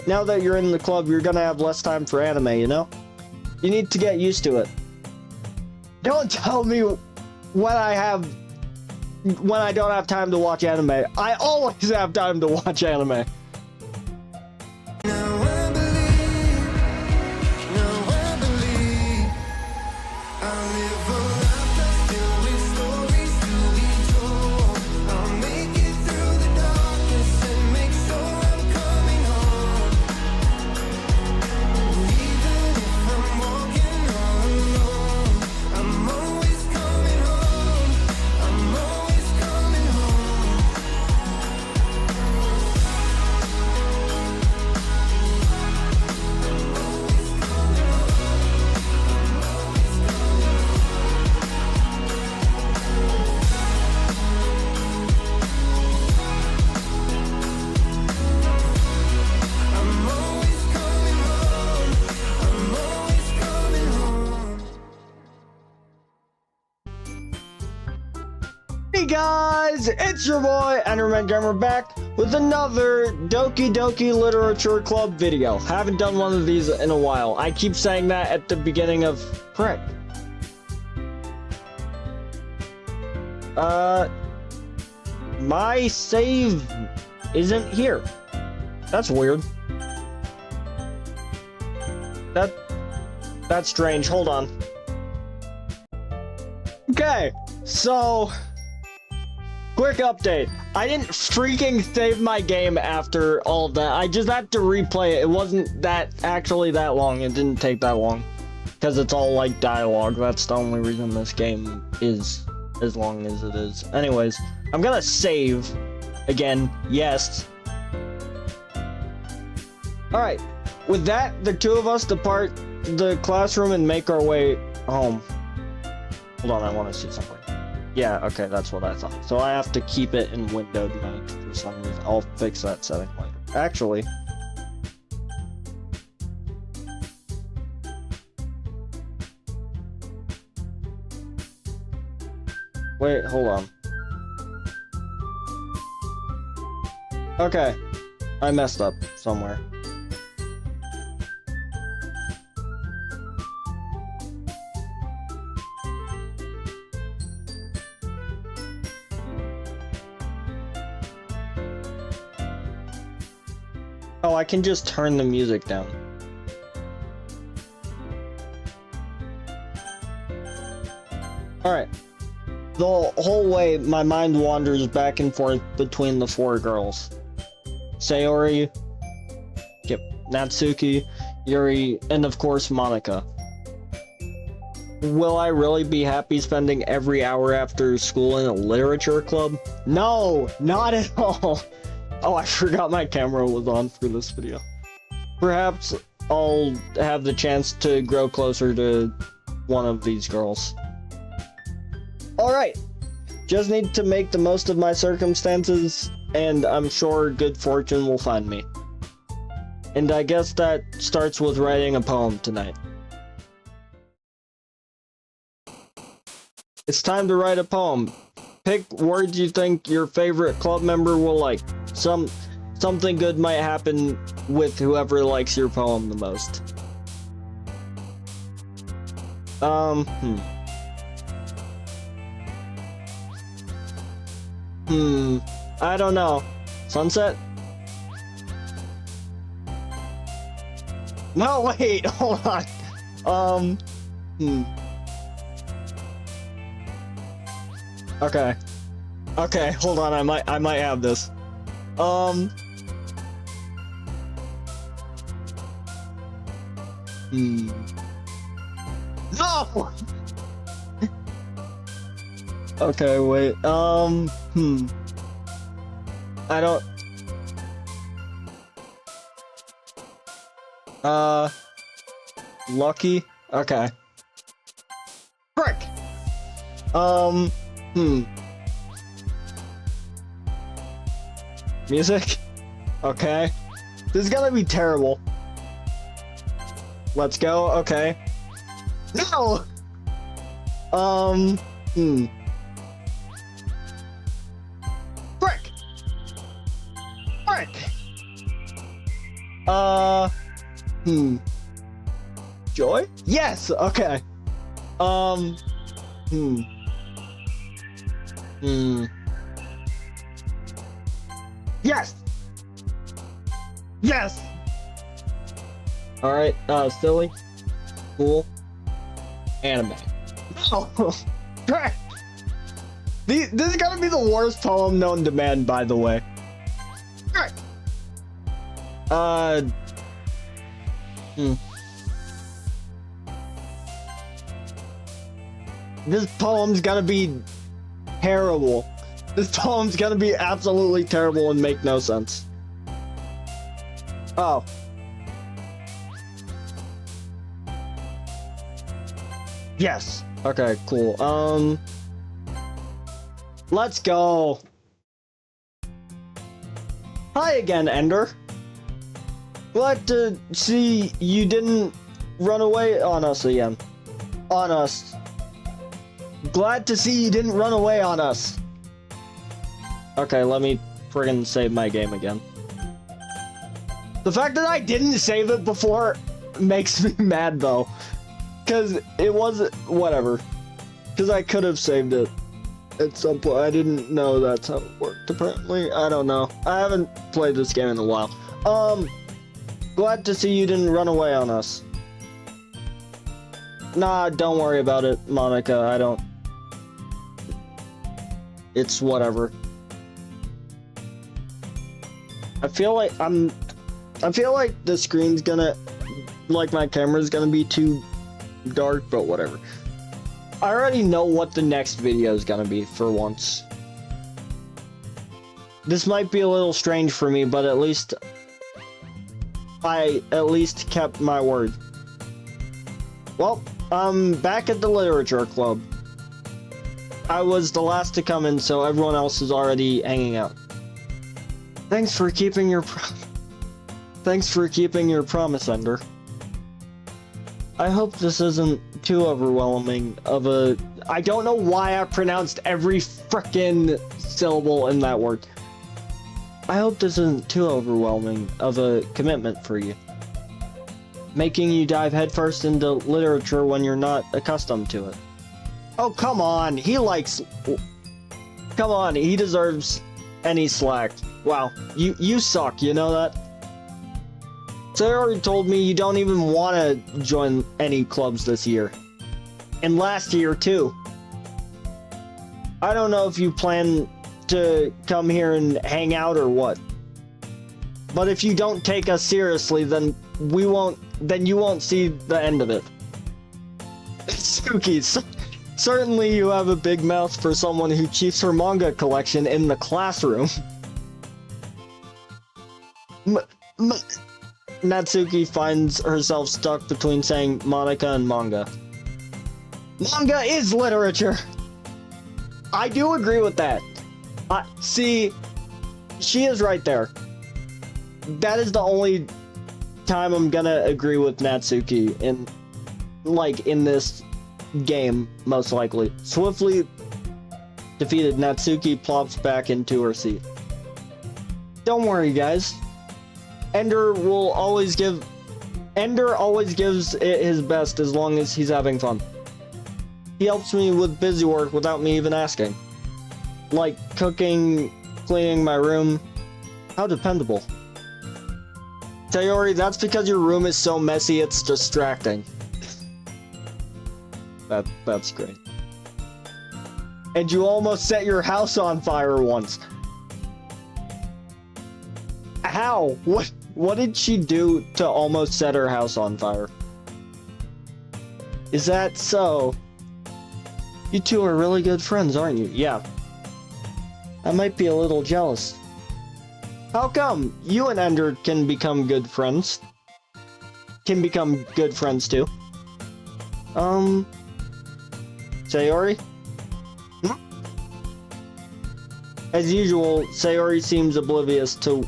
now that you're in the club, you're gonna have less time for anime, you know? You need to get used to it. Don't tell me when I don't have time to watch anime. I always have time to watch anime. Hey guys, it's your boy Enderman Gamer back with another Doki Doki Literature Club video. Haven't done one of these in a while. I keep saying that at the beginning of frick. My save isn't here. That's weird. That's strange. Hold on. Okay, so quick update. I didn't freaking save my game after all of that. I just had to replay it. It wasn't actually that long. It didn't take that long. Because it's all like dialogue. That's the only reason this game is as long as it is. Anyways, I'm gonna save again. Yes. Alright. With that, the two of us depart the classroom and make our way home. Hold on, I want to see something. Yeah, okay, that's what I thought. So I have to keep it in windowed mode for some reason. I'll fix that setting later. Actually, wait, hold on. Okay, I messed up somewhere. Oh, I can just turn the music down. Alright. The whole way, my mind wanders back and forth between the four girls. Sayori, yep, Natsuki, Yuri, and of course Monica. Will I really be happy spending every hour after school in a literature club? No, not at all. Oh, I forgot my camera was on for this video. Perhaps I'll have the chance to grow closer to one of these girls. Alright, just need to make the most of my circumstances, and I'm sure good fortune will find me. And I guess that starts with writing a poem tonight. It's time to write a poem. Pick words you think your favorite club member will like. Something good might happen with whoever likes your poem the most. I don't know. Sunset? No, wait, hold on. Okay. Okay, hold on, I might have this. No! Okay, wait, I don't... Lucky? Okay. Frick! Music? Okay. This is gonna be terrible. Let's go, okay. No! Frick! Frick! Joy? Yes, okay. Yes! Yes! Alright, silly. Cool. Anime. Oh, crap! This is gonna be the worst poem known to man, by the way. This poem's gonna be terrible. This poem's gonna be absolutely terrible and make no sense. Oh. Yes. Okay, cool. Let's go. Hi again, Ender. Glad to see you didn't run away on us again. On us. Glad to see you didn't run away on us. Okay, let me friggin' save my game again. The fact that I didn't save it before makes me mad though. Cause it was whatever. Cause I could have saved it at some point. I didn't know that's how it worked apparently. I don't know. I haven't played this game in a while. Glad to see you didn't run away on us. Nah, don't worry about it, Monica. I don't. It's whatever. I feel like the screen's gonna, like my camera's gonna be too dark, but whatever. I already know what the next video is gonna be for once. This might be a little strange for me, but at least I kept my word. Well, I'm back at the literature club. I was the last to come in, so everyone else is already hanging out. Thanks for keeping your promise, Ender. I hope this isn't too overwhelming of a... I don't know why I pronounced every frickin' syllable in that word. I hope this isn't too overwhelming of a commitment for you. Making you dive headfirst into literature when you're not accustomed to it. Oh, come on, he deserves any slack. Wow, you suck, you know that? Sayori told me you don't even want to join any clubs this year. And last year, too. I don't know if you plan to come here and hang out or what. But if you don't take us seriously, then you won't see the end of it. Suki, certainly you have a big mouth for someone who keeps her manga collection in the classroom. Natsuki finds herself stuck between saying Monica and manga. Manga is literature! I do agree with that. See, she is right there. That is the only time I'm gonna agree with Natsuki in this game, most likely. Swiftly defeated, Natsuki plops back into her seat. Don't worry, guys. Ender always gives it his best as long as he's having fun. He helps me with busy work without me even asking. Like cooking, cleaning my room. How dependable. Sayori, that's because your room is so messy it's distracting. That's great. And you almost set your house on fire once. How? What did she do to almost set her house on fire? Is that so? You two are really good friends, aren't you? Yeah. I might be a little jealous. How come you and Ender can become good friends? Can become good friends too? Sayori? As usual, Sayori seems oblivious to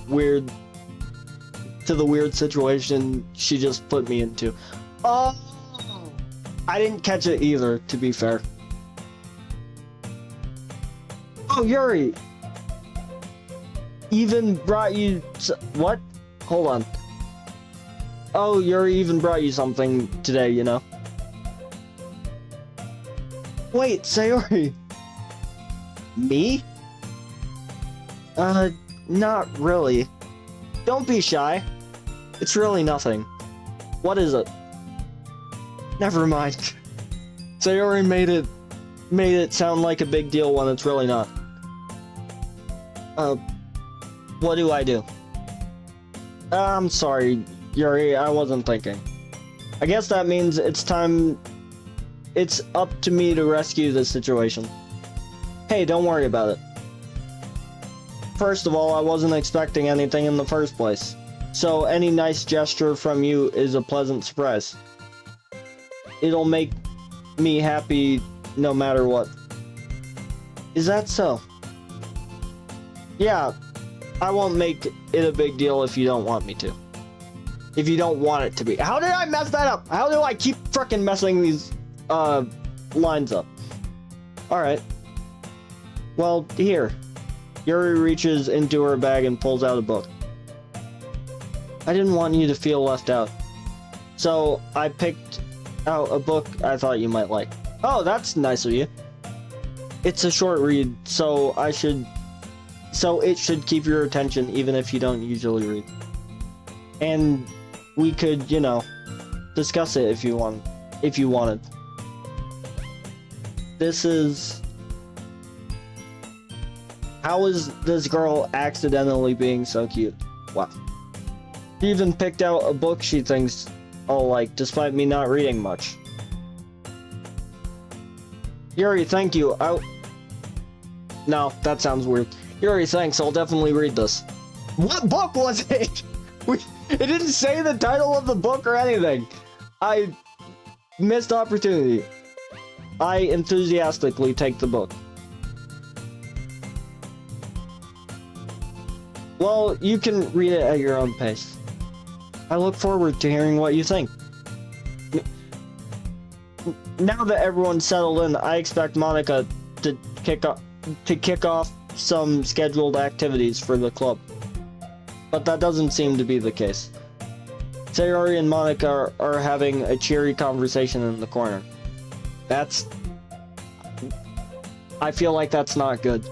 the weird situation she just put me into. Oh! I didn't catch it either, to be fair. Oh, Yuri! Even brought you... What? Hold on. Oh, Yuri even brought you something today, you know? Wait, Sayori! Me? Not really. Don't be shy. It's really nothing. What is it? Never mind. Sayori made it sound like a big deal when it's really not. What do I do? I'm sorry, Yuri, I wasn't thinking. I guess that means it's time... It's up to me to rescue this situation. Hey, don't worry about it. First of all, I wasn't expecting anything in the first place. So any nice gesture from you is a pleasant surprise. It'll make me happy no matter what. Is that so? Yeah, I won't make it a big deal if you don't want me to. If you don't want it to be. How did I mess that up? How do I keep frickin' messing these lines up? Alright. Well, here. Yuri reaches into her bag and pulls out a book. I didn't want you to feel left out. So, I picked out a book I thought you might like. Oh, that's nice of you. It's a short read, so it should keep your attention even if you don't usually read. And we could, you know, discuss it if you wanted. This is... How is this girl accidentally being so cute? Wow. She even picked out a book she thinks I'll like, despite me not reading much. Yuri, thank you. No, that sounds weird. Yuri, thanks. I'll definitely read this. What book was it? It didn't say the title of the book or anything. I missed opportunity. I enthusiastically take the book. Well, you can read it at your own pace. I look forward to hearing what you think. Now that everyone's settled in, I expect Monica to kick off some scheduled activities for the club. But that doesn't seem to be the case. Sayori and Monica are having a cheery conversation in the corner. I feel like that's not good.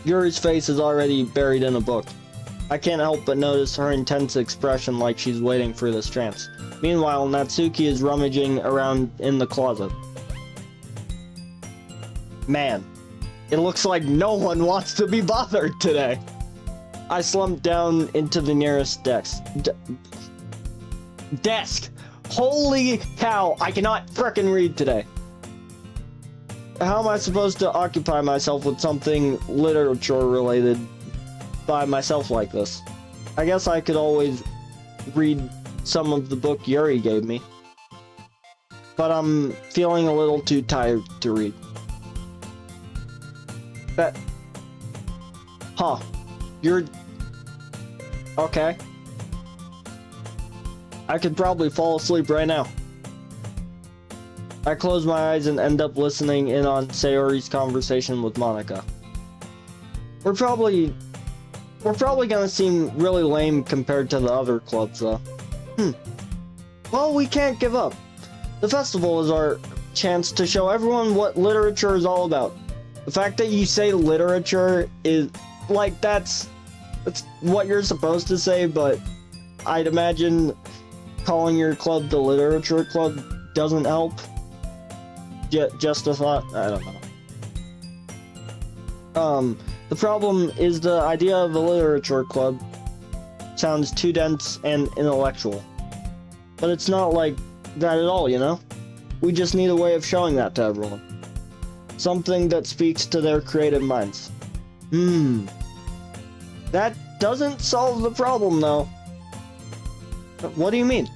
Yuri's face is already buried in a book. I can't help but notice her intense expression like she's waiting for this chance. Meanwhile, Natsuki is rummaging around in the closet. Man, it looks like no one wants to be bothered today. I slumped down into the nearest desk. Holy cow, I cannot frickin' read today. How am I supposed to occupy myself with something literature related by myself like this? I guess I could always read some of the book Yuri gave me. But I'm feeling a little too tired to read. You're... Okay. I could probably fall asleep right now. I close my eyes and end up listening in on Sayori's conversation with Monica. We're probably gonna seem really lame compared to the other clubs, though. Well, we can't give up. The festival is our chance to show everyone what literature is all about. The fact that you say literature is, like, that's what you're supposed to say, but I'd imagine calling your club the Literature Club doesn't help. Just a thought. I don't know. The problem is the idea of a literature club sounds too dense and intellectual. But it's not like that at all, you know? We just need a way of showing that to everyone. Something that speaks to their creative minds. That doesn't solve the problem, though. What do you mean?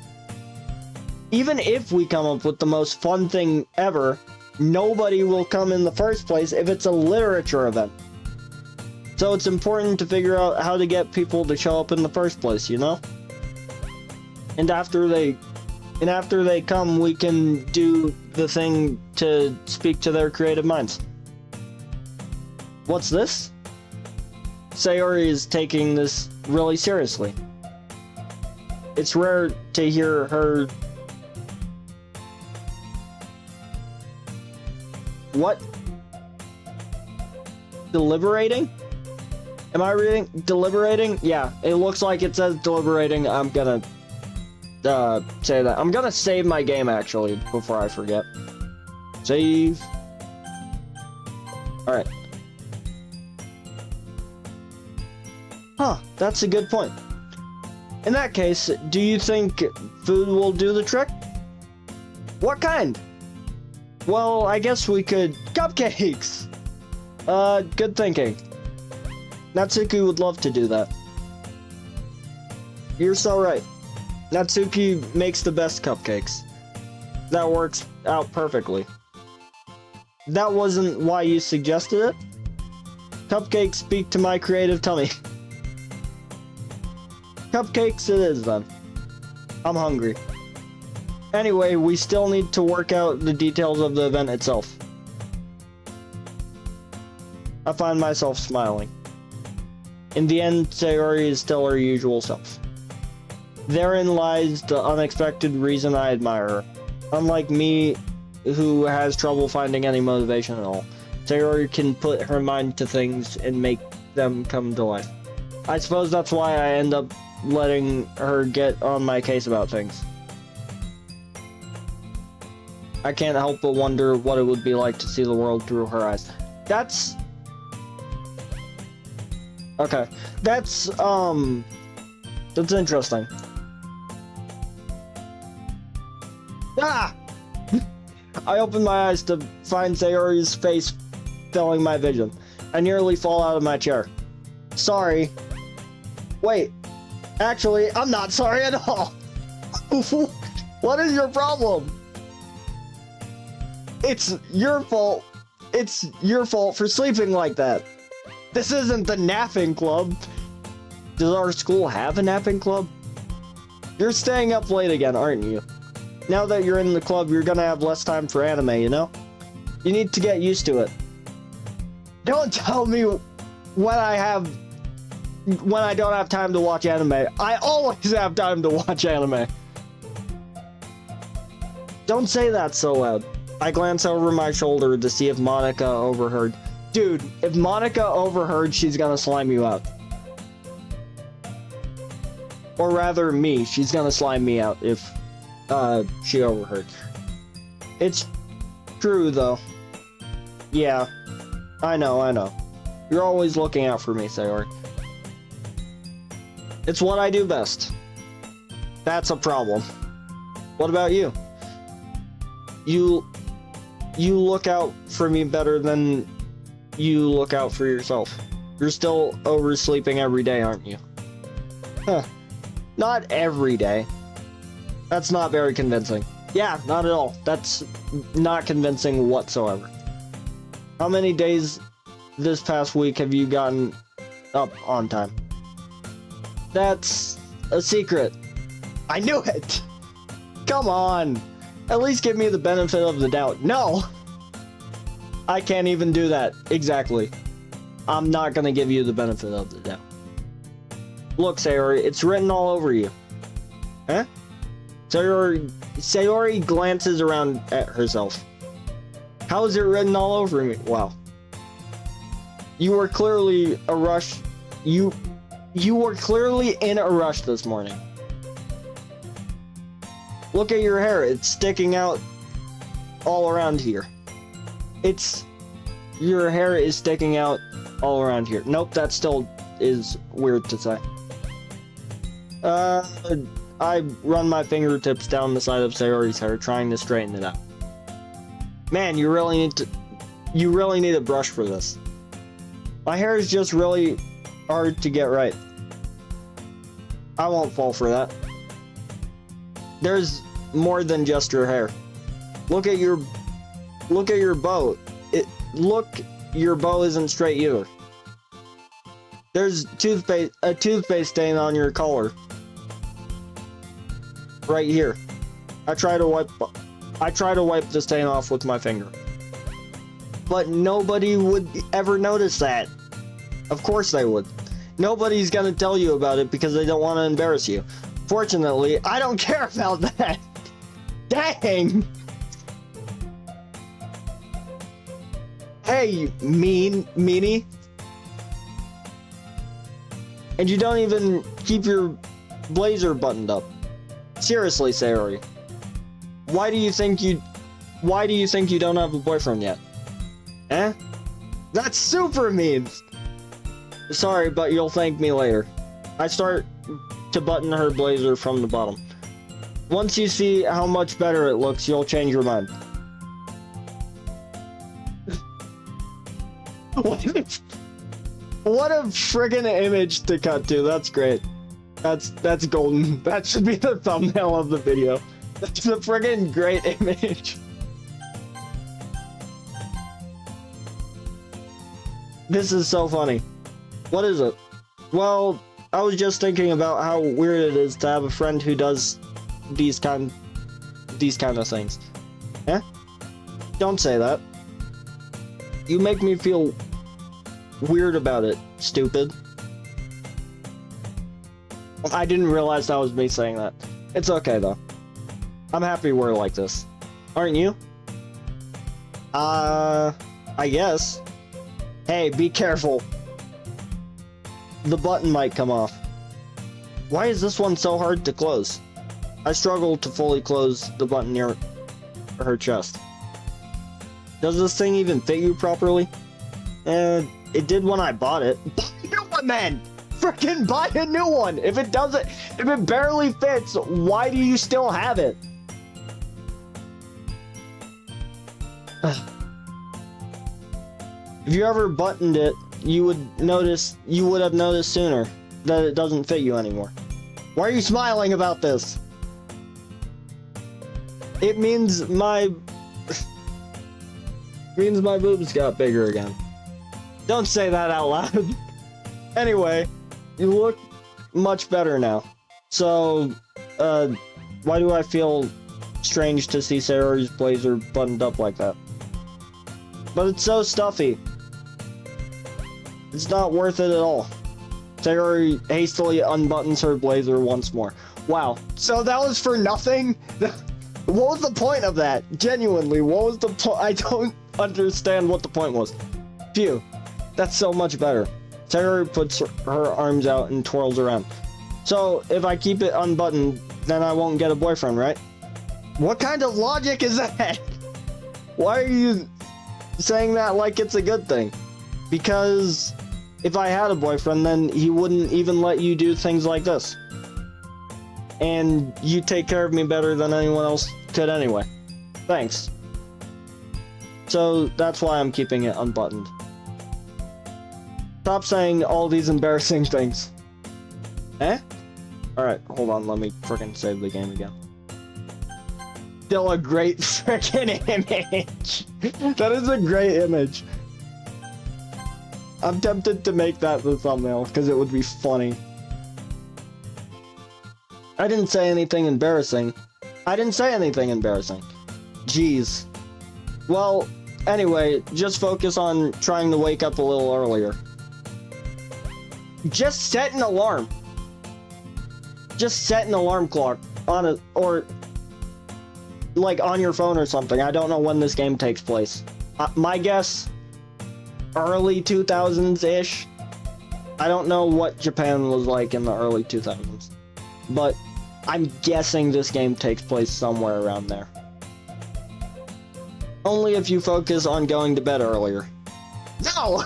Even if we come up with the most fun thing ever, nobody will come in the first place if it's a literature event. So it's important to figure out how to get people to show up in the first place, you know? And after they come, we can do the thing to speak to their creative minds. What's this? Sayori is taking this really seriously. It's rare to hear her... What? Deliberating? Am I reading? Deliberating? Yeah, it looks like it says deliberating. I'm gonna say that. I'm gonna save my game, actually, before I forget. Save. Alright. Huh, that's a good point. In that case, do you think food will do the trick? What kind? Well, I guess we could... Cupcakes! Good thinking. Natsuki would love to do that. You're so right. Natsuki makes the best cupcakes. That works out perfectly. That wasn't why you suggested it? Cupcakes speak to my creative tummy. Cupcakes it is then. I'm hungry. Anyway, we still need to work out the details of the event itself. I find myself smiling. In the end, Sayori is still her usual self. Therein lies the unexpected reason I admire her. Unlike me, who has trouble finding any motivation at all, Sayori can put her mind to things and make them come to life. I suppose that's why I end up letting her get on my case about things. I can't help but wonder what it would be like to see the world through her eyes. That's... Okay. That's interesting. Ah! I opened my eyes to find Sayori's face filling my vision. I nearly fall out of my chair. Sorry. Wait. Actually, I'm not sorry at all. What is your problem? It's your fault. It's your fault for sleeping like that. This isn't the napping club. Does our school have a napping club? You're staying up late again, aren't you? Now that you're in the club, you're gonna have less time for anime, you know? You need to get used to it. Don't tell me when I don't have time to watch anime. I always have time to watch anime. Don't say that so loud. I glance over my shoulder to see if Monica overheard. Dude, if Monica overheard, she's gonna slime you out. Or rather, me. She's gonna slime me out if she overheard. It's true, though. Yeah. I know. You're always looking out for me, Sayori. It's what I do best. That's a problem. What about you? You look out for me better than you look out for yourself. You're still oversleeping every day, aren't you? Huh. Not every day. That's not very convincing. Yeah, not at all. That's not convincing whatsoever. How many days this past week have you gotten up on time? That's a secret. I knew it! Come on! At least give me the benefit of the doubt. No! I can't even do that. Exactly. I'm not gonna give you the benefit of the doubt. Look, Sayori, it's written all over you. Huh? Sayori glances around at herself. How is it written all over me? Wow. You were clearly a rush. You were clearly in a rush this morning. Look at your hair. It's sticking out all around here. Your hair is sticking out all around here. Nope, that still is weird to say. I run my fingertips down the side of Sayori's hair, trying to straighten it out. Man, you really need a brush for this. My hair is just really hard to get right. I won't fall for that. There's more than just your hair. Look at your bow. Your bow isn't straight either. There's a toothpaste stain on your collar. Right here. I try to wipe the stain off with my finger. But nobody would ever notice that. Of course they would. Nobody's gonna tell you about it because they don't want to embarrass you. Fortunately, I don't care about that. Dang! Hey, you meanie. And you don't even keep your blazer buttoned up. Seriously, Sayori. Why do you think you don't have a boyfriend yet? Eh? That's super mean! Sorry, but you'll thank me later. I start to button her blazer from the bottom. Once you see how much better it looks, you'll change your mind. What a friggin' image to cut to. That's great. That's golden. That should be the thumbnail of the video. That's a friggin' great image. This is so funny. What is it? Well, I was just thinking about how weird it is to have a friend who does these kind of things. Eh? Don't say that. You make me feel weird about it, stupid. I didn't realize that was me saying that. It's okay though. I'm happy we're like this. Aren't you? I guess. Hey, be careful. The button might come off. Why is this one so hard to close? I struggle to fully close the button near her chest. Does this thing even fit you properly? It did when I bought it. Buy a new one then! Frickin' buy a new one! If it barely fits, why do you still have it? If you ever buttoned it, you would have noticed sooner that it doesn't fit you anymore. Why are you smiling about this? It means my boobs got bigger again. Don't say that out loud. Anyway, you look much better now. So, why do I feel strange to see Sayori's blazer buttoned up like that? But it's so stuffy. It's not worth it at all. Sayori hastily unbuttons her blazer once more. Wow. So that was for nothing? What was the point of that? Genuinely, what was the point? I don't understand what the point was. Phew. That's so much better. Sayori puts her arms out and twirls around. So, if I keep it unbuttoned, then I won't get a boyfriend, right? What kind of logic is that? Why are you saying that like it's a good thing? Because if I had a boyfriend, then he wouldn't even let you do things like this. And you take care of me better than anyone else could anyway. Thanks. So that's why I'm keeping it unbuttoned. Stop saying all these embarrassing things. Eh? Alright, hold on, let me frickin' save the game again. Still a great frickin' image! That is a great image. I'm tempted to make that the thumbnail, because it would be funny. I didn't say anything embarrassing. Jeez. Well, anyway, just focus on trying to wake up a little earlier. Just set an alarm. Just set an alarm clock on it, or like on your phone or something. I don't know when this game takes place. My guess, early 2000s-ish. I don't know what Japan was like in the early 2000s, but I'm guessing this game takes place somewhere around there. Only if you focus on going to bed earlier. No!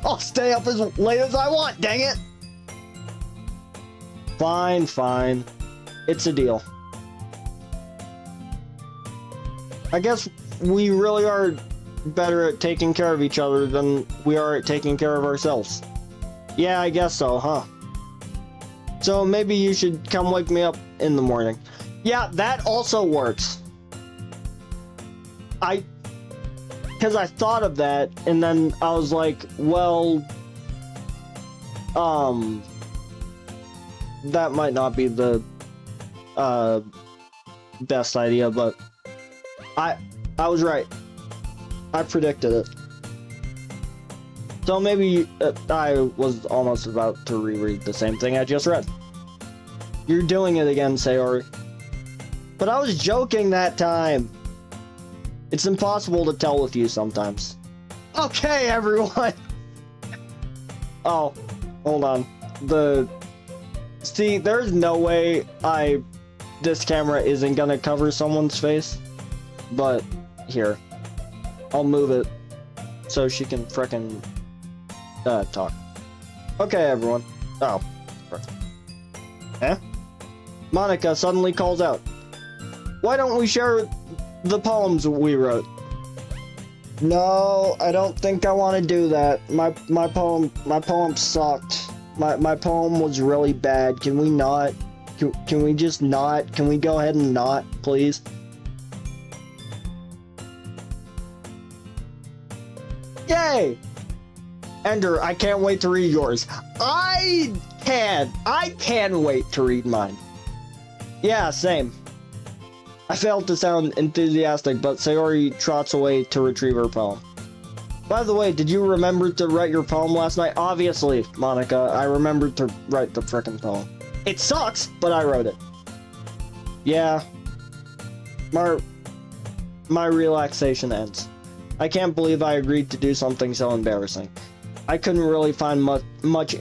I'll stay up as late as I want, dang it! Fine, fine. It's a deal. I guess we really are better at taking care of each other than we are at taking care of ourselves. Yeah, I guess so, huh? So maybe you should come wake me up in the morning. Yeah, that also works. Because I thought of that, and then I was like, well, that might not be the, best idea, but I was right. I predicted it. So maybe I was almost about to reread the same thing I just read. You're doing it again, Sayori. But I was joking that time. It's impossible to tell with you sometimes. Okay, everyone. Oh, hold on. See, there's no way this camera isn't gonna cover someone's face. But here, I'll move it so she can frickin' talk. Okay, everyone. Oh, eh? Monica suddenly calls out, "Why don't we share the poems we wrote?" No, I don't think I want to do that. My poem sucked. My poem was really bad. Can we not? Can we just not? Can we go ahead and not, please? Yay! Ender, I can't wait to read yours. I can wait to read mine. Yeah, same. I failed to sound enthusiastic, but Sayori trots away to retrieve her poem. By the way, did you remember to write your poem last night? Obviously, Monica, I remembered to write the frickin' poem. It sucks, but I wrote it. Yeah. My relaxation ends. I can't believe I agreed to do something so embarrassing. I couldn't really find much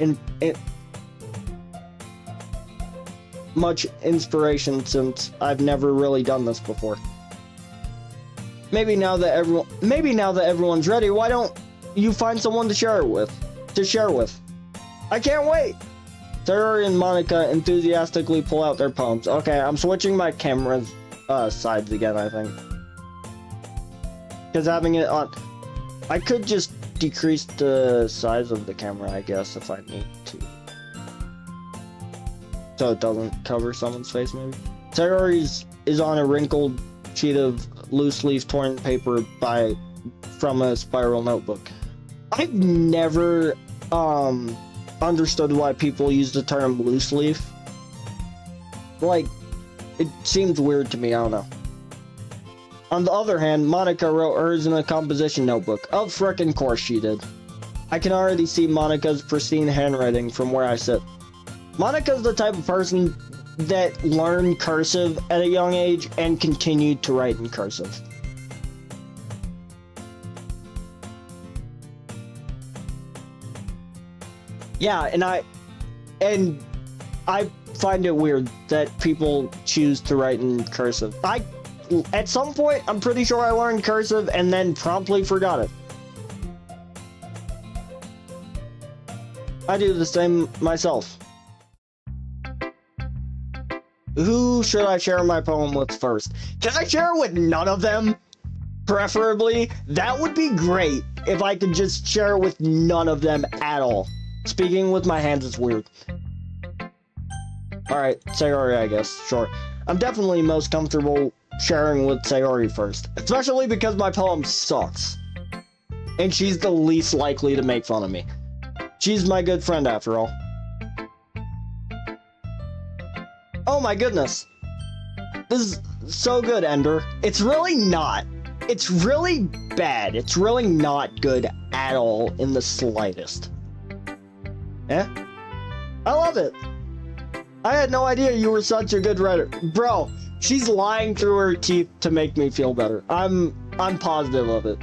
inspiration since I've never really done this before. Maybe now that everyone's ready, why don't you find someone to share with? I can't wait. Sayori and Monica enthusiastically pull out their poems. Okay, I'm switching my camera's sides again, I think. Because having it on, I could just decrease the size of the camera, I guess, if I need to. So it doesn't cover someone's face, maybe. Sayori's is on a wrinkled sheet of loose leaf torn paper from a spiral notebook. I've never understood why people use the term loose leaf. Like, it seems weird to me, I don't know. On the other hand, Monica wrote hers in a composition notebook. Of frickin' course she did. I can already see Monica's pristine handwriting from where I sit. Monica's the type of person that learned cursive at a young age and continued to write in cursive. Yeah, and I find it weird that people choose to write in cursive. At some point, I'm pretty sure I learned cursive and then promptly forgot it. I do the same myself. Who should I share my poem with first? Can I share it with none of them? Preferably. That would be great if I could just share it with none of them at all. Speaking with my hands is weird. Alright, Sayori, I guess. Sure. I'm definitely most comfortable sharing with Sayori first. Especially because my poem sucks. And she's the least likely to make fun of me. She's my good friend after all. Oh my goodness. This is so good, Ender. It's really not. It's really bad. It's really not good at all in the slightest. Eh? I love it. I had no idea you were such a good writer. Bro, she's lying through her teeth to make me feel better. I'm positive of it.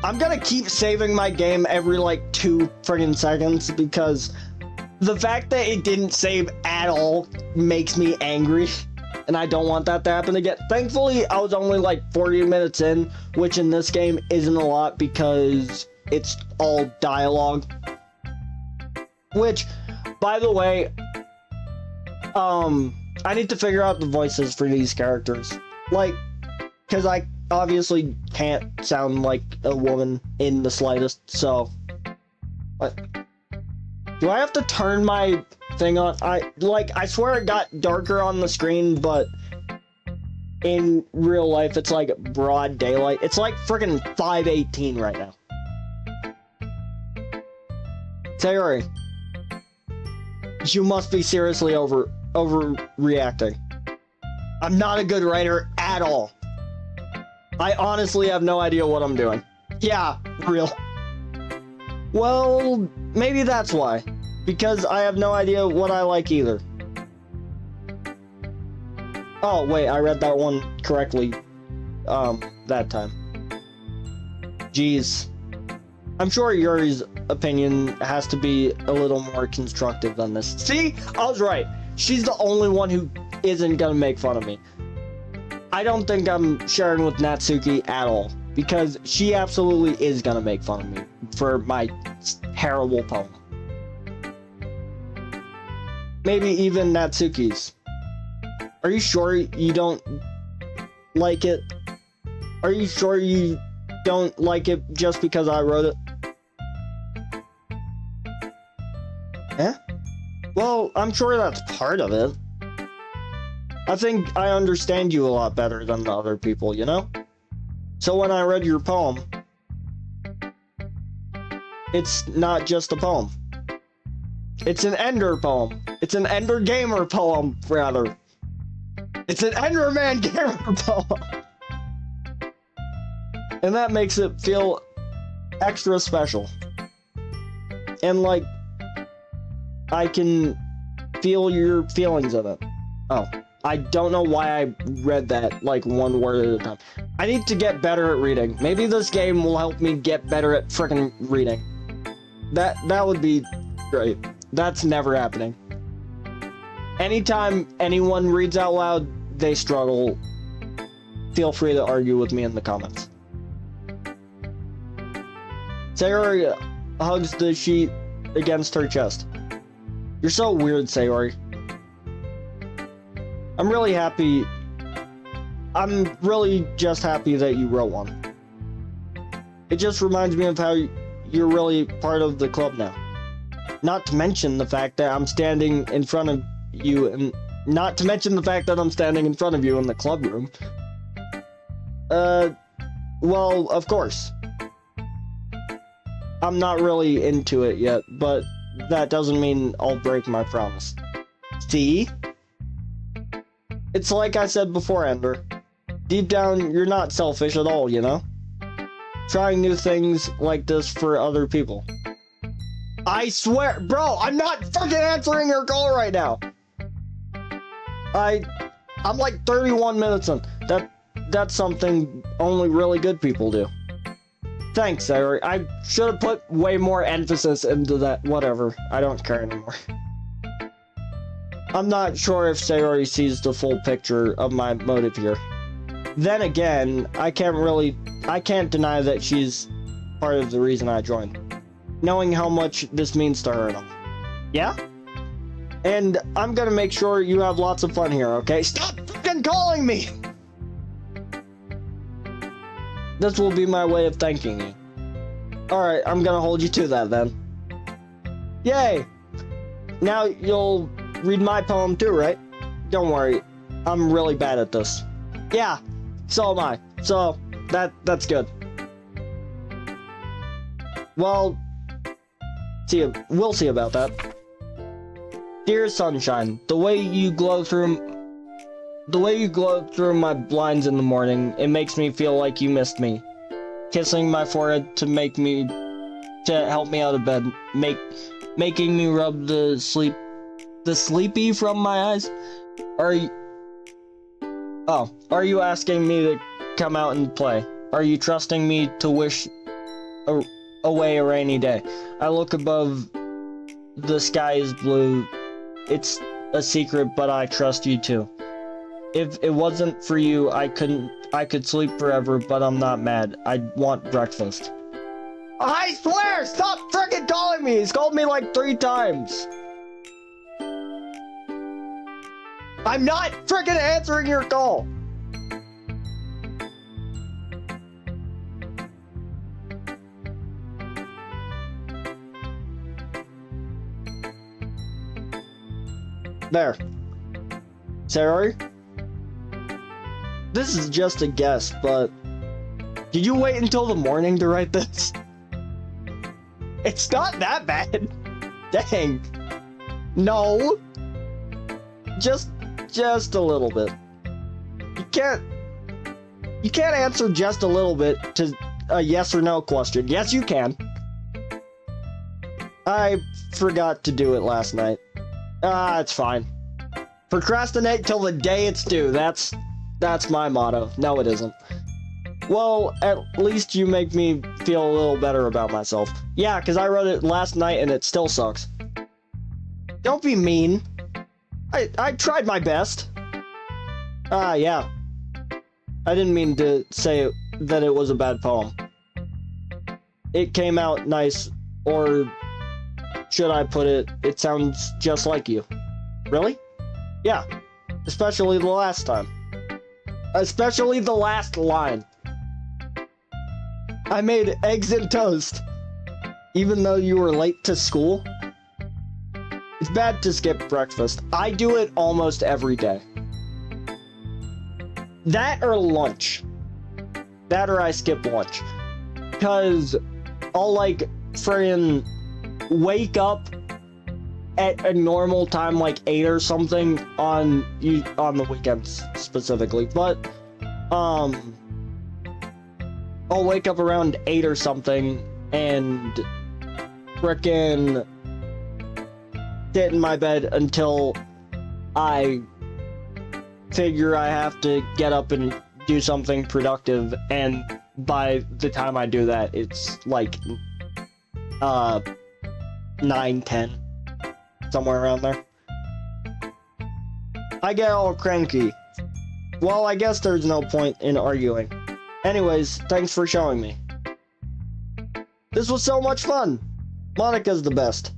I'm gonna keep saving my game every like 2 friggin' seconds because the fact that it didn't save at all makes me angry. And I don't want that to happen again. Thankfully, I was only like 40 minutes in, which in this game isn't a lot because it's all dialogue. Which, by the way, I need to figure out the voices for these characters. Like, because I obviously can't sound like a woman in the slightest, so... What? Do I have to turn my thing on? I swear it got darker on the screen, but in real life it's like broad daylight. It's like freaking 5:18 right now. Sayori, you must be seriously overreacting. I'm not a good writer at all. I honestly have no idea what I'm doing. Yeah, real. Well, maybe that's why. Because I have no idea what I like either. Oh, wait, I read that one correctly, that time. Jeez. I'm sure Yuri's opinion has to be a little more constructive than this. See? I was right. She's the only one who isn't gonna make fun of me. I don't think I'm sharing with Natsuki at all, because she absolutely is gonna make fun of me for my terrible poem. Maybe even Natsuki's. Are you sure you don't like it? Are you sure you don't like it just because I wrote it? Eh? Well, I'm sure that's part of it. I think I understand you a lot better than the other people, you know? So when I read your poem, it's not just a poem. It's an Ender poem. It's an Ender Gamer poem, rather. It's an Enderman Gamer poem. And that makes it feel extra special. And like, I can feel your feelings of it. Oh, I don't know why I read that like one word at a time. I need to get better at reading. Maybe this game will help me get better at frickin' reading. That would be great. That's never happening. Anytime anyone reads out loud, they struggle. Feel free to argue with me in the comments. Sayori hugs the sheet against her chest. You're so weird, Sayori. I'm really happy. I'm really just happy that you wrote one. It just reminds me of how you're really part of the club now. Not to mention the fact that I'm standing in front of you, and not to mention the fact that I'm standing in front of you in the club room. Well, of course. I'm not really into it yet, but that doesn't mean I'll break my promise. See? It's like I said before, Ender. Deep down, you're not selfish at all, you know? Trying new things like this for other people. I swear, bro, I'm not fucking answering your call right now. I'm like 31 minutes in. That's something only really good people do. Thanks, Sayori. I should have put way more emphasis into that. Whatever. I don't care anymore. I'm not sure if Sayori sees the full picture of my motive here. Then again, I can't deny that she's part of the reason I joined. Knowing how much this means to her and all. Yeah? And I'm gonna make sure you have lots of fun here, okay? Stop fucking calling me! This will be my way of thanking you. Alright, I'm gonna hold you to that then. Yay! Now you'll read my poem too, right? Don't worry, I'm really bad at this. Yeah, so am I. So, that's good. Well, we'll see about that. Dear sunshine, the way you glow through my blinds in the morning, it makes me feel like you missed me. Kissing my forehead to help me out of bed, making me rub the sleepy from my eyes. Are you asking me to come out and play? Are you trusting me to wish away a rainy day? I look above, the sky is blue. It's a secret, but I trust you too. If it wasn't for you, I could sleep forever, but I'm not mad. I want breakfast. I swear, stop frickin' calling me! He's called me like 3 times. I'm not frickin' answering your call. There. Sayori? This is just a guess, but did you wait until the morning to write this? It's not that bad. Dang. No. Just a little bit. You can't answer just a little bit to a yes or no question. Yes, you can. I forgot to do it last night. It's fine. Procrastinate till the day it's due. That's my motto. No, it isn't. Well, at least you make me feel a little better about myself. Yeah, because I wrote it last night and it still sucks. Don't be mean. I tried my best. Yeah. I didn't mean to say that it was a bad poem. It came out nice, or should I put it, it sounds just like you. Really? Yeah. Especially the last time. Especially the last line. I made eggs and toast, even though you were late to school. It's bad to skip breakfast. I do it almost every day. That or lunch. That or I skip lunch. Because I'll like friggin' wake up at a normal time, like 8 or something on the weekends specifically. But I'll wake up around 8 or something and frickin' sit in my bed until I figure I have to get up and do something productive, and by the time I do that, it's like 9-10, somewhere around there. I get all cranky. Well, I guess there's no point in arguing. Anyways, thanks for showing me. This was so much fun. Monica's the best.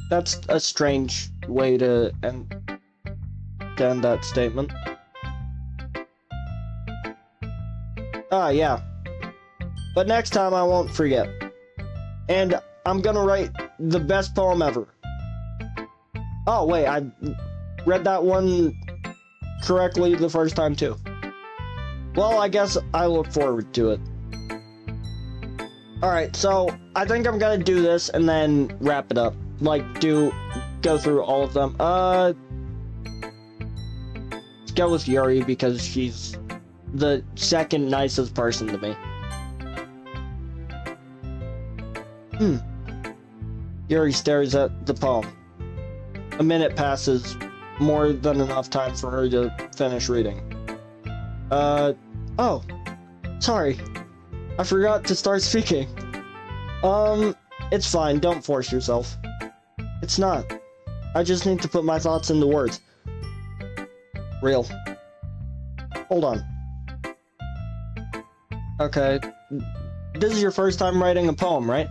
That's a strange way to end that statement. Yeah. But next time I won't forget. And I'm gonna write the best poem ever. Oh, wait, I read that one correctly the first time too. Well, I guess I look forward to it. Alright, so I think I'm gonna do this and then wrap it up. Like, go through all of them. Let's go with Yuri because she's the second nicest person to me. Yuri stares at the poem. A minute passes, more than enough time for her to finish reading. Oh, sorry. I forgot to start speaking. It's fine, don't force yourself. It's not. I just need to put my thoughts into words. Real. Hold on. Okay. This is your first time writing a poem, right?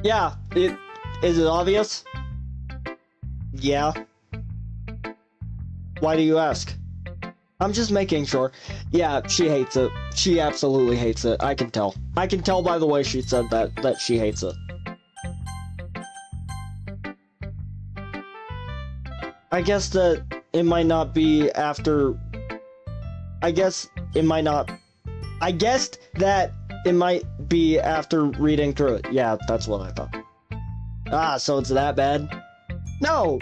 Yeah. Is it obvious? Yeah. Why do you ask? I'm just making sure. Yeah, she hates it. She absolutely hates it. I can tell. I can tell by the way she said that she hates it. I guess that it might not be after... I guessed that it might be after reading through it. Yeah, that's what I thought. So it's that bad? No!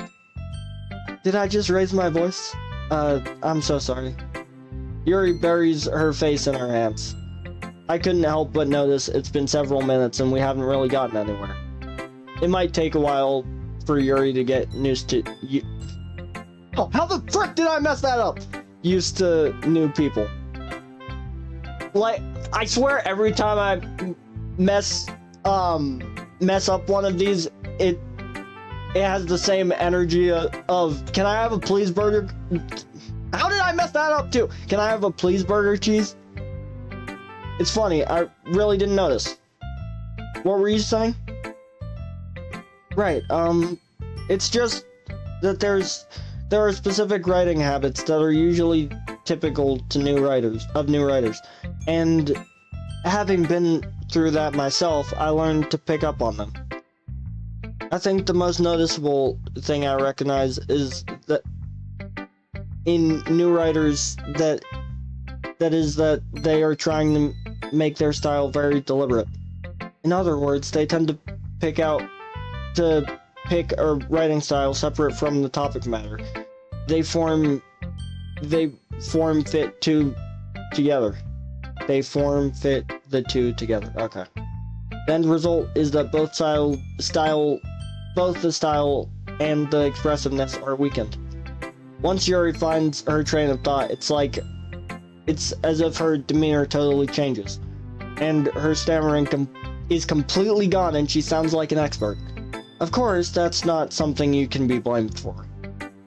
Did I just raise my voice? I'm so sorry. Yuri buries her face in her hands. I couldn't help but notice it's been several minutes and we haven't really gotten anywhere. It might take a while for Yuri to get used to... Oh, how the frick did I mess that up? Used to new people. Like, I swear every time I mess up one of these, it has the same energy of, can I have a please burger? How did I mess that up too? Can I have a please burger cheese? It's funny, I really didn't notice. What were you saying? Right, it's just that there are specific writing habits that are usually typical to new writers, and having been through that myself, I learned to pick up on them. I think the most noticeable thing I recognize is that in new writers that they are trying to make their style very deliberate. In other words, they tend to pick a writing style separate from the topic matter. they form fit two together. They form fit the two together. Okay. The end result is that both the style and the expressiveness are weakened. Once Yuri finds her train of thought, it's as if her demeanor totally changes, and her stammering is completely gone, and she sounds like an expert. Of course, that's not something you can be blamed for.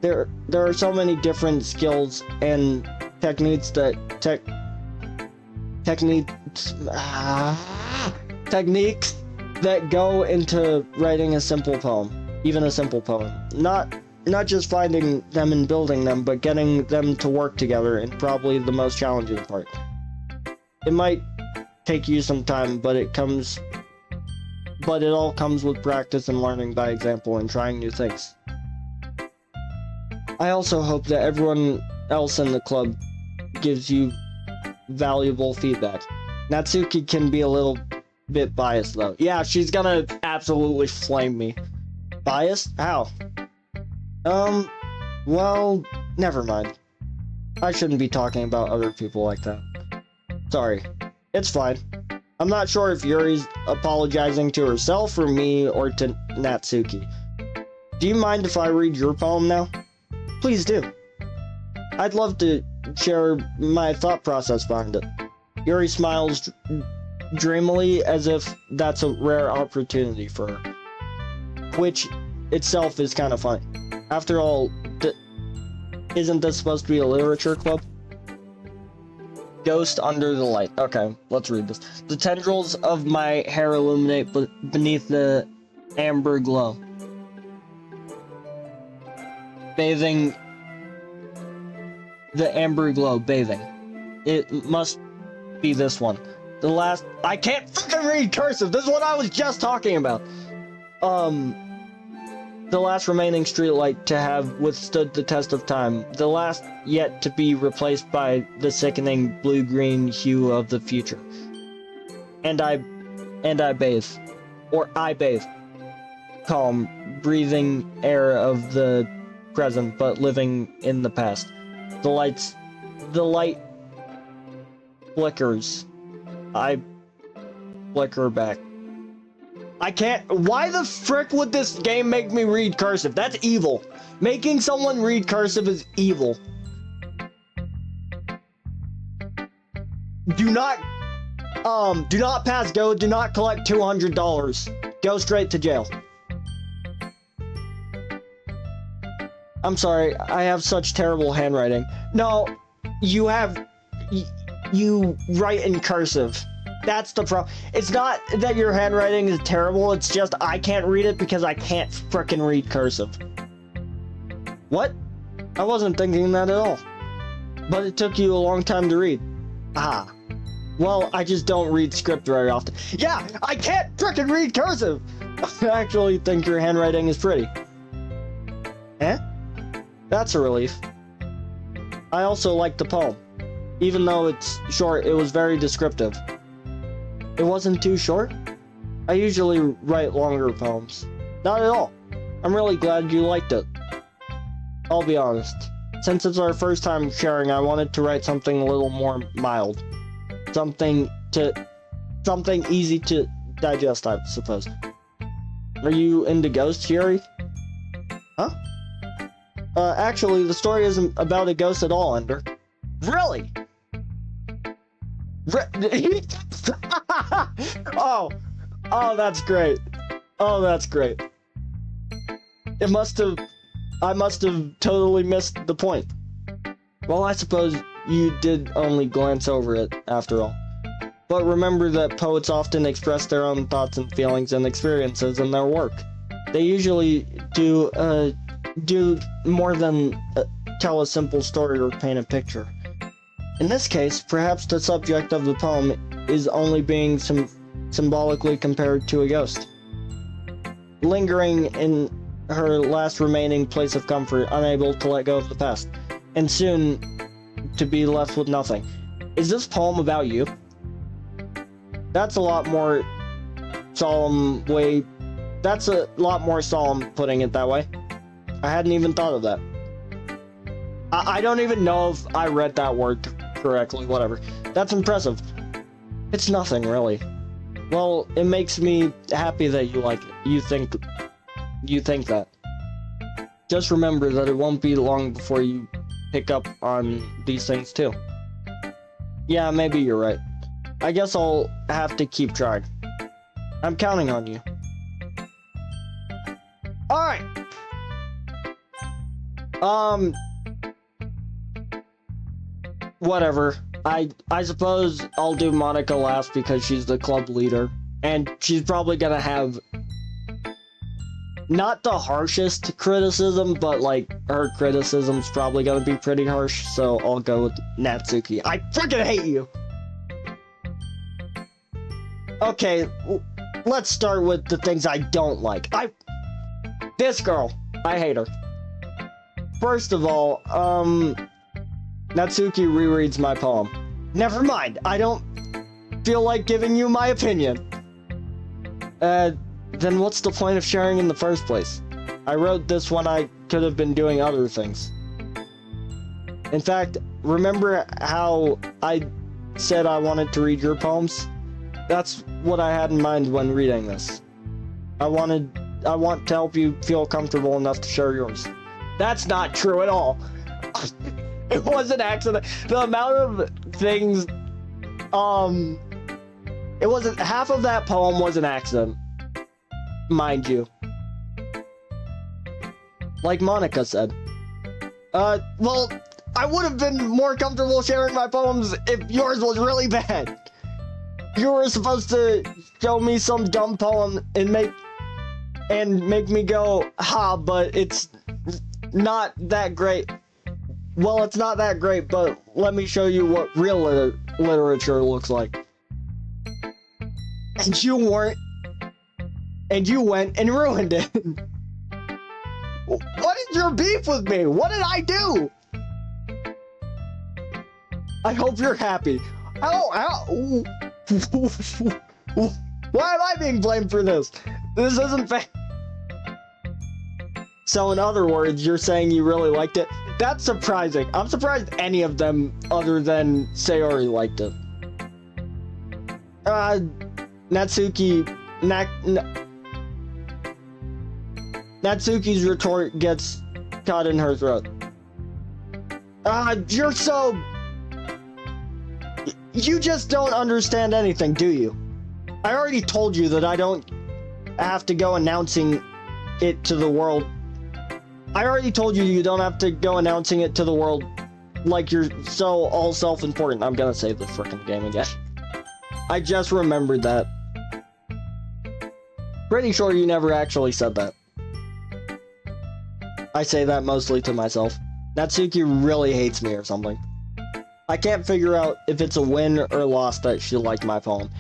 There are so many different skills and techniques that go into writing a simple poem, even a simple poem. Not just finding them and building them, but getting them to work together, and probably the most challenging part. It might take you some time, but it all comes with practice and learning by example and trying new things. I also hope that everyone else in the club gives you valuable feedback. Natsuki can be a little bit biased though. Yeah, she's gonna absolutely flame me. Biased? How? Well, never mind. I shouldn't be talking about other people like that. Sorry. It's fine. I'm not sure if Yuri's apologizing to herself or me or to Natsuki. Do you mind if I read your poem now? Please do. I'd love to share my thought process behind it. Yuri smiles dreamily as if that's a rare opportunity for her, which itself is kind of funny. After all, isn't this supposed to be a literature club? Ghost under the light. Okay, let's read this. The tendrils of my hair illuminate beneath the amber glow. Bathing. The amber glow, bathing. It must be this one. The last. I can't fucking read cursive! This is what I was just talking about! The last remaining streetlight to have withstood the test of time. The last yet to be replaced by the sickening blue-green hue of the future. And I bathe. Or I bathe. Calm, breathing air of the present, but living in the past. The light flickers. I flicker back. I can't. Why the frick would this game make me read cursive? That's evil. Making someone read cursive is evil. Do not pass go. Do not collect $200. Go straight to jail. I'm sorry. I have such terrible handwriting. No, you write in cursive. That's the problem. It's not that your handwriting is terrible, it's just I can't read it because I can't frickin' read cursive. What? I wasn't thinking that at all. But it took you a long time to read. Ah. Well, I just don't read script very often. Yeah, I can't frickin' read cursive! I actually think your handwriting is pretty. Eh? That's a relief. I also like the poem. Even though it's short, it was very descriptive. It wasn't too short? I usually write longer poems. Not at all. I'm really glad you liked it. I'll be honest. Since it's our first time sharing, I wanted to write something a little more mild. Something easy to digest, I suppose. Are you into ghosts, Yuri? Huh? Actually, the story isn't about a ghost at all, Ender. Really? Oh, that's great. Oh, that's great. I must have totally missed the point. Well, I suppose you did only glance over it, after all. But remember that poets often express their own thoughts and feelings and experiences in their work. They usually do more than tell a simple story or paint a picture. In this case, perhaps the subject of the poem is only being symbolically compared to a ghost, lingering in her last remaining place of comfort, unable to let go of the past, and soon to be left with nothing. Is this poem about you? That's a lot more solemn putting it that way. I hadn't even thought of that. I don't even know if I read that word correctly, whatever. That's impressive. It's nothing, really. Well, it makes me happy that you like it. You think that. Just remember that it won't be long before you pick up on these things too. Yeah, maybe you're right. I guess I'll have to keep trying. I'm counting on you. Alright! Whatever. I suppose I'll do Monica last because she's the club leader. And she's probably gonna have not the harshest criticism, but like her criticism's probably gonna be pretty harsh, so I'll go with Natsuki. I freaking hate you! Okay, let's start with the things I don't like. This girl, I hate her. First of all, Natsuki rereads my poem. Never mind, I don't feel like giving you my opinion. Then what's the point of sharing in the first place? I wrote this when I could have been doing other things. In fact, remember how I said I wanted to read your poems? That's what I had in mind when reading this. I want to help you feel comfortable enough to share yours. That's not true at all. It was an accident. The amount of things, it wasn't, half of that poem was an accident. Mind you. Like Monica said. Well, I would have been more comfortable sharing my poems if yours was really bad. You were supposed to show me some dumb poem and make me go, ha, but it's not that great. Well, it's not that great, but let me show you what real literature looks like. And you weren't. And you went and ruined it. What is your beef with me? What did I do? I hope you're happy. Why am I being blamed for this? This isn't fair. So in other words, you're saying you really liked it? That's surprising. I'm surprised any of them other than Sayori liked it. Natsuki's retort gets caught in her throat. You're so... You just don't understand anything, do you? I already told you that I don't have to go announcing it to the world. I already told you you don't have to go announcing it to the world like you're so all self-important. I'm gonna save the frickin' game again. I just remembered that. Pretty sure you never actually said that. I say that mostly to myself. Natsuki really hates me or something. I can't figure out if it's a win or loss that she liked my poem.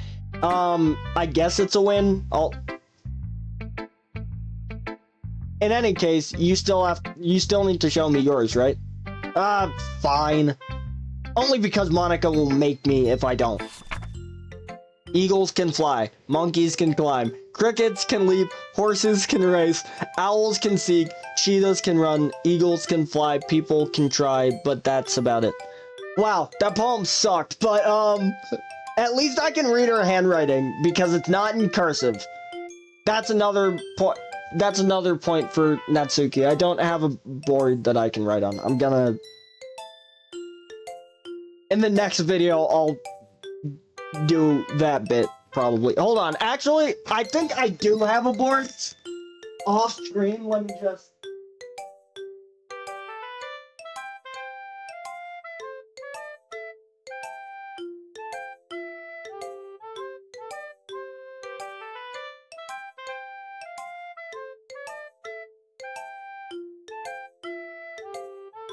I guess it's a win. In any case, you still need to show me yours, right? Fine. Only because Monica will make me if I don't. Eagles can fly, monkeys can climb, crickets can leap, horses can race, owls can seek, cheetahs can run, eagles can fly, people can try, but that's about it. Wow, that poem sucked, but at least I can read her handwriting because it's not in cursive. That's another point. That's another point for Natsuki. I don't have a board that I can write on. I'm gonna... In the next video, I'll do that bit, probably. Hold on, actually, I think I do have a board off screen. Let me just...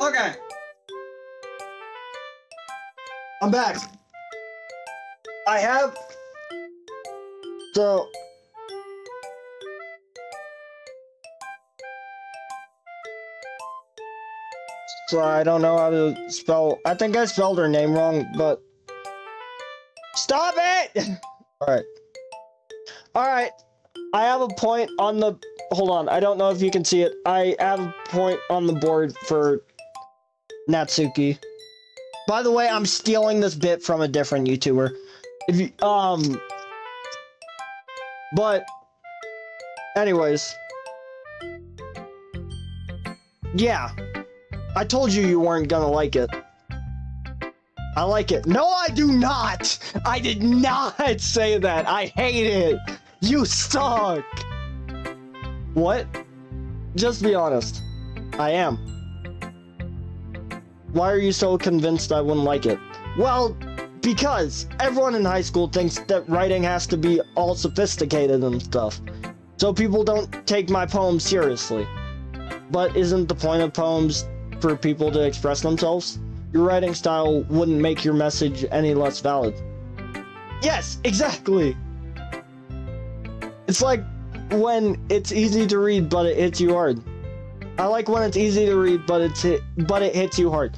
Okay. I'm back. I have... So I don't know how to spell... I think I spelled her name wrong, but... Stop it! Alright. Alright. I have a point on the... Hold on, I don't know if you can see it. I have a point on the board for Natsuki. By the way, I'm stealing this bit from a different YouTuber. If you, but, anyways. Yeah. I told you you weren't gonna like it. I like it. No, I do not! I did not say that! I hate it! You suck! What? Just be honest. I am. Why are you so convinced I wouldn't like it? Well, because everyone in high school thinks that writing has to be all sophisticated and stuff. So people don't take my poems seriously. But isn't the point of poems for people to express themselves? Your writing style wouldn't make your message any less valid. Yes, exactly! It's like when it's easy to read but it hits you hard. I like when it's easy to read but it hits you hard.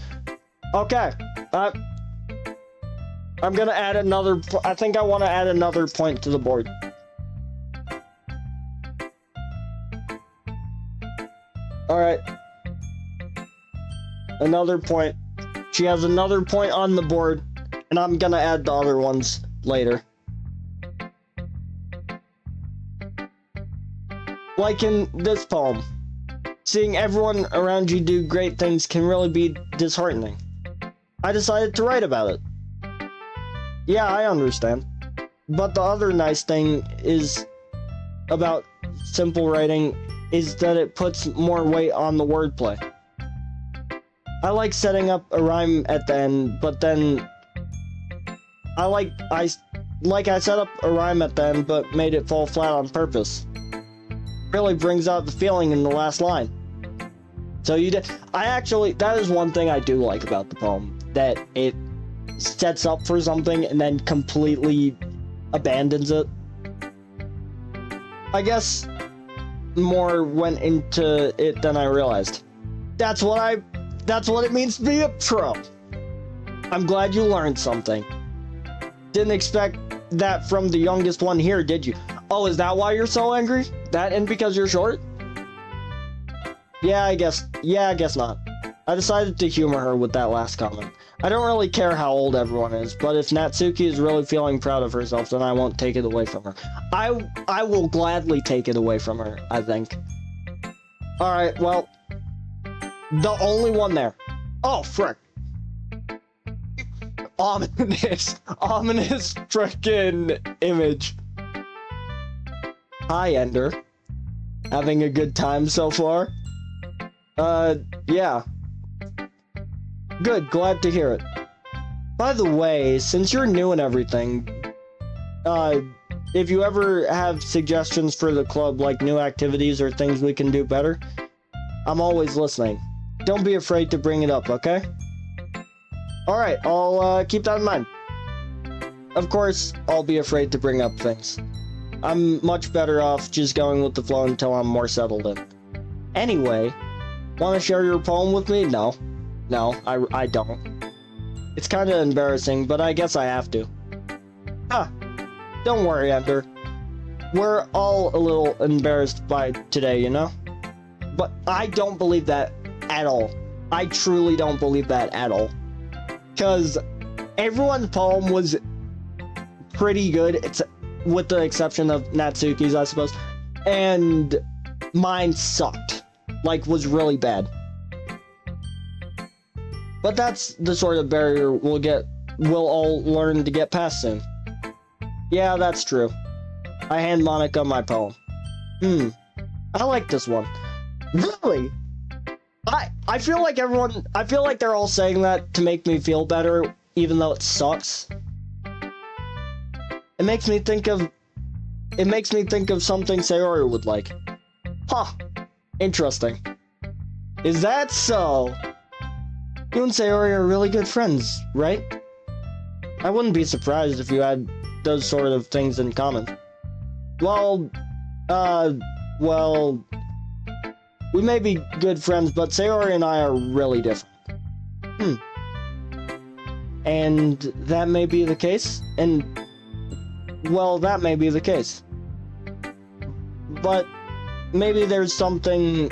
Okay. I'm gonna add another I think I want to add another point to the board. Alright. Another point. She has another point on the board, and I'm gonna add the other ones later. Like in this poem, seeing everyone around you do great things can really be disheartening. I decided to write about it. Yeah, I understand. But the other nice thing is about simple writing is that it puts more weight on the wordplay. I like setting up a rhyme at the end, but then I set up a rhyme at the end but made it fall flat on purpose. Really brings out the feeling in the last line. So you did. That is one thing I do like about the poem, that it sets up for something and then completely abandons it. I guess more went into it than I realized. That's what it means to be a pro. I'm glad you learned something. Didn't expect that from the youngest one here, did you? Oh, is that why you're so angry? That and because you're short? Yeah, I guess not. I decided to humor her with that last comment. I don't really care how old everyone is, but if Natsuki is really feeling proud of herself, then I won't take it away from her. I will gladly take it away from her, I think. Alright, well, the only one there. Oh, frick. Ominous frickin' image. Hi, Ender. Having a good time so far? Yeah. Good, glad to hear it. By the way, since you're new and everything, if you ever have suggestions for the club, like new activities or things we can do better, I'm always listening. Don't be afraid to bring it up, okay? Alright, I'll keep that in mind. Of course, I'll be afraid to bring up things. I'm much better off just going with the flow until I'm more settled in. Anyway, want to share your poem with me? No, I don't. It's kind of embarrassing, but I guess I have to. Don't worry, Ender. We're all a little embarrassed by today, you know? But I don't believe that at all. I truly don't believe that at all. Because everyone's poem was pretty good, it's with the exception of Natsuki's, I suppose. And mine sucked. Like, was really bad. But that's the sort of barrier we'll all learn to get past soon. Yeah, that's true. I hand Monica my poem. I like this one. Really? I feel like they're all saying that to make me feel better, even though it sucks. It makes me think of something Sayori would like. Huh. Interesting. Is that so? You and Sayori are really good friends, right? I wouldn't be surprised if you had those sort of things in common. Well, we may be good friends, but Sayori and I are really different. And that may be the case, that may be the case. But maybe there's something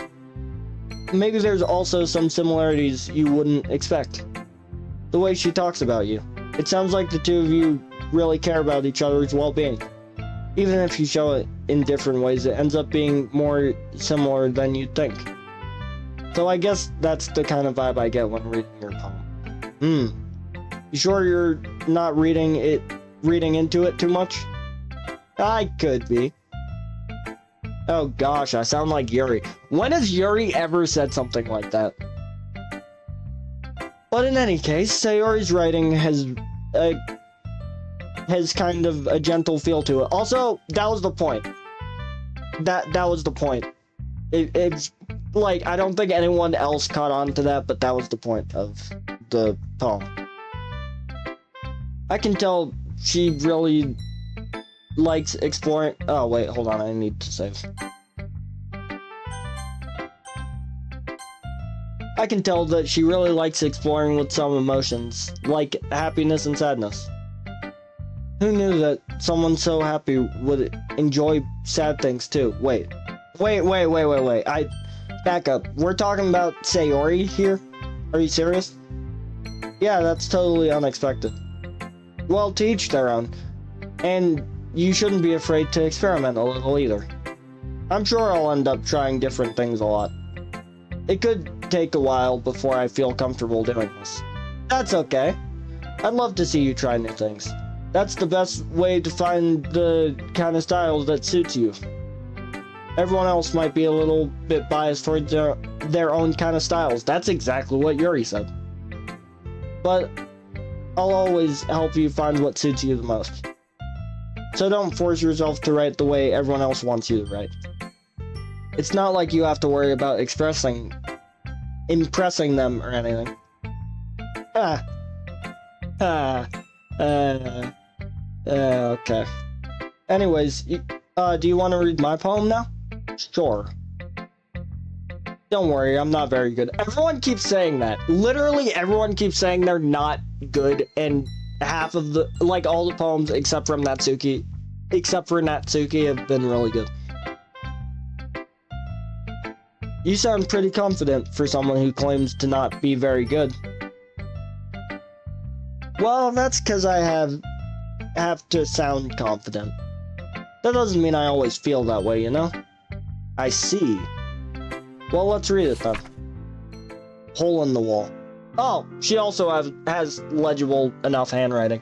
maybe there's also some similarities you wouldn't expect. The way she talks about you. It sounds like the two of you really care about each other's well-being. Even if you show it in different ways, it ends up being more similar than you'd think. So I guess that's the kind of vibe I get when reading your poem. You sure you're not reading into it too much? I could be. Oh gosh, I sound like Yuri. When has Yuri ever said something like that? But in any case, Sayori's writing has kind of a gentle feel to it. Also, that was the point. That was the point. It's like, I don't think anyone else caught on to that, but that was the point of the poem. I can tell she really likes exploring. Oh wait, hold on, I need to save. I can tell that she really likes exploring with some emotions, like happiness and sadness. Who knew that someone so happy would enjoy sad things too? Wait. I back up. We're talking about Sayori here? Are you serious? Yeah, that's totally unexpected. Well, to each their own. And you shouldn't be afraid to experiment a little either. I'm sure I'll end up trying different things a lot. It could take a while before I feel comfortable doing this. That's okay. I'd love to see you try new things. That's the best way to find the kind of style that suits you. Everyone else might be a little bit biased towards their own kind of styles. That's exactly what Yuri said. But I'll always help you find what suits you the most. So don't force yourself to write the way everyone else wants you to write. It's not like you have to worry about impressing them or anything. Okay. Anyways, do you want to read my poem now? Sure. Don't worry, I'm not very good. Everyone keeps saying that. Literally everyone keeps saying they're not good, and half of the, like, all the poems except for Natsuki have been really good. You sound pretty confident for someone who claims to not be very good. Well, that's because I have to sound confident. That doesn't mean I always feel that way, you know? I see. Well, let's read it then. Hole in the wall. Oh, she also has legible enough handwriting.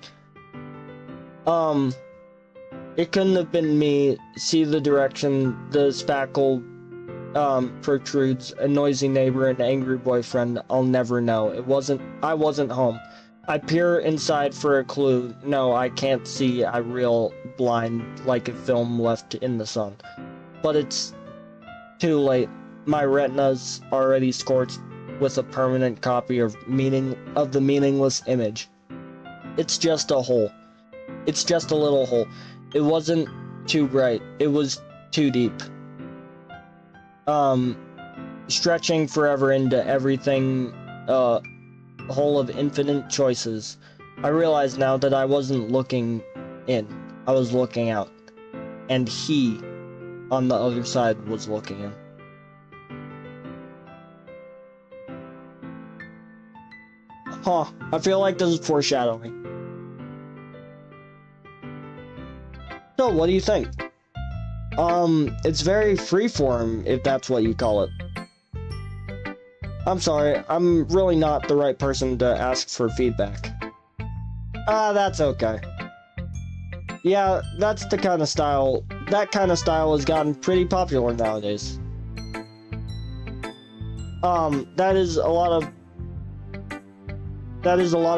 It couldn't have been me. See the direction the spackle protrudes. A noisy neighbor, an angry boyfriend. I'll never know. I wasn't home. I peer inside for a clue. No, I can't see. I reel blind like a film left in the sun. But it's too late. My retina's already scorched with a permanent copy of the meaningless image. It's just a hole. It's just a little hole. It wasn't too bright. It was too deep. Stretching forever into everything, hole of infinite choices. I realize now that I wasn't looking in. I was looking out. And he, on the other side, was looking in. Huh, I feel like this is foreshadowing. So, what do you think? It's very freeform, if that's what you call it. I'm sorry, I'm really not the right person to ask for feedback. That's okay. Yeah, that's the kind of style. That kind of style has gotten pretty popular nowadays. That is a lot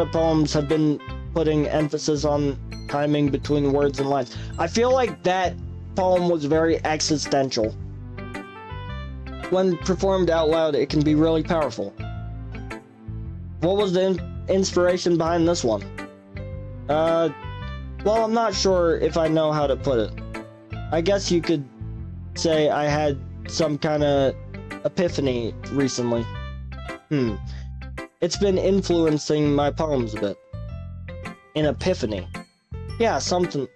of poems have been putting emphasis on timing between words and lines. I feel like that poem was very existential. When performed out loud, it can be really powerful. What was the inspiration behind this one? Well, I'm not sure if I know how to put it. I guess you could say I had some kind of epiphany recently. It's been influencing my poems a bit. An epiphany. Yeah, something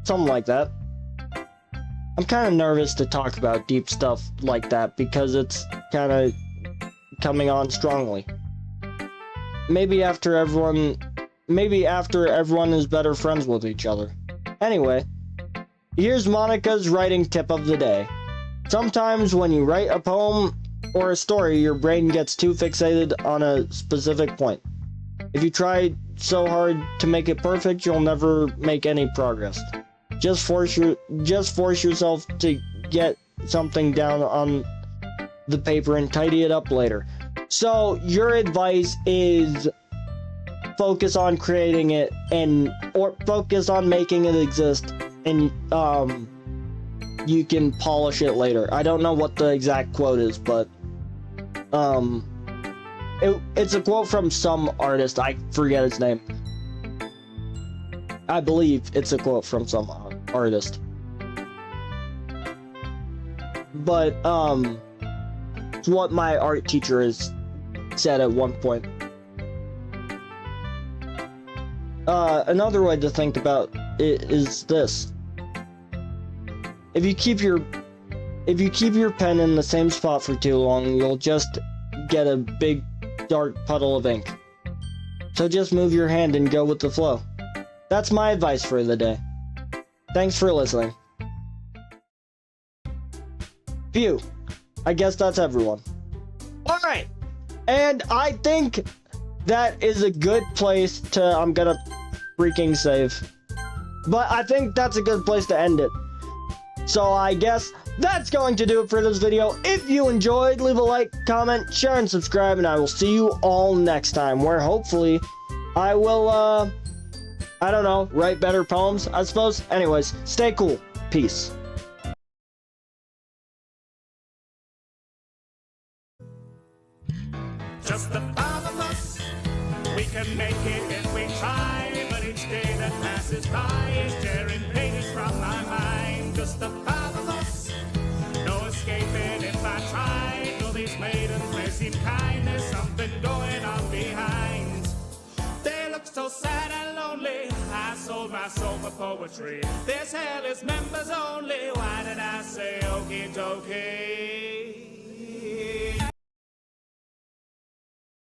like that. I'm kind of nervous to talk about deep stuff like that because it's kind of coming on strongly. Maybe after everyone is better friends with each other. Anyway, here's Monica's writing tip of the day. Sometimes when you write a poem or a story, your brain gets too fixated on a specific point. If you try so hard to make it perfect, you'll never make any progress. Just force yourself to get something down on the paper and tidy it up later. So your advice is focus on creating it or focus on making it exist, and you can polish it later. I don't know what the exact quote is, but it's a quote from some artist. I forget his name. I believe it's a quote from some artist. But it's what my art teacher has said at one point. Another way to think about it is this. If you keep your pen in the same spot for too long, you'll just get a big dark puddle of ink. So just move your hand and go with the flow. That's my advice for the day. Thanks for listening. Phew. I guess that's everyone. Alright. And I think that is a good place to... I'm gonna freaking save. But I think that's a good place to end it. So I guess that's going to do it for this video. If you enjoyed, leave a like, comment, share, and subscribe, and I will see you all next time, where hopefully I will, I don't know, write better poems, I suppose. Anyways, stay cool. Peace. Just the five of us, we can make it if we try, but each day that passes by is tearing pages from my mind. Just the five of us, no escaping if I try. Though these maidens may seem kind, there's something going on behind. They look so sad and lonely, I sold my soul for poetry. This hell is members only, why did I say okie dokie?